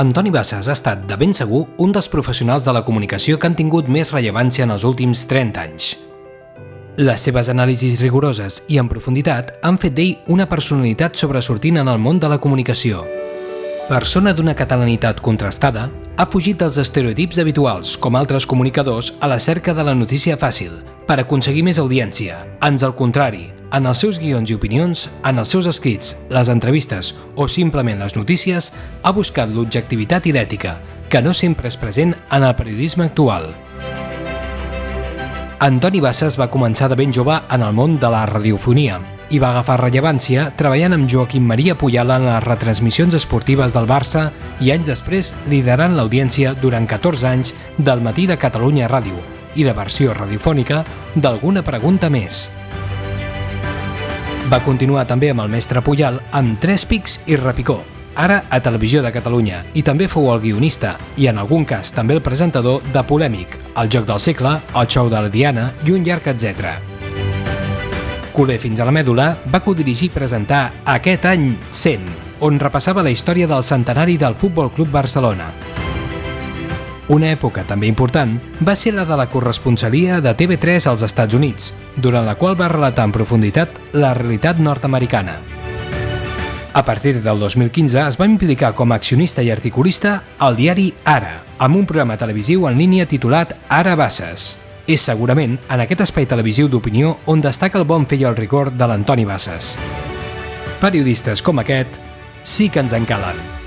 Antoni Bassas ha estat, de ben segur, un dels professionals de la comunicació que han tingut més rellevància en els últims 30 anys. Les seves anàlisis rigoroses i en profunditat han fet d'ell una personalitat sobresortint en el món de la comunicació. Persona d'una catalanitat contrastada, ha fugit dels estereotips habituals, com altres comunicadors, a la cerca de la notícia fàcil, per aconseguir més audiència. Ans al contrari, en els seus guions i opinions, en els seus escrits, les entrevistes o simplement les notícies, ha buscat l'objectivitat i l'ètica, que no sempre és present en el periodisme actual. Antoni Bassas va començar de ben jove en el món de la radiofonia i va agafar rellevància treballant amb Joaquim Maria Puyala en les retransmissions esportives del Barça i anys després liderant l'audiència durant 14 anys del Matí de Catalunya Ràdio i la versió radiofònica d'Alguna pregunta més. Va continuar també amb el mestre Puyal amb Tres pics i repicó, ara a Televisió de Catalunya, i també fou el guionista i en algun cas també el presentador de Polèmic, El joc del segle, El xou de la Diana i un llarg etc. Culer fins a la mèdula, va codirigir i presentar Aquest any 100, on repassava la història del centenari del Futbol Club Barcelona. Una època també important va ser la de la corresponsalia de TV3 als Estats Units, durant la qual va relatar en profunditat la realitat nord-americana. A partir del 2015 es va implicar com a accionista i articulista al diari Ara, amb un programa televisiu en línia titulat Ara Bassas. És segurament en aquest espai televisiu d'opinió on destaca el bon fer i el rigor de l'Antoni Bassas. Periodistes com aquest sí que ens en calen.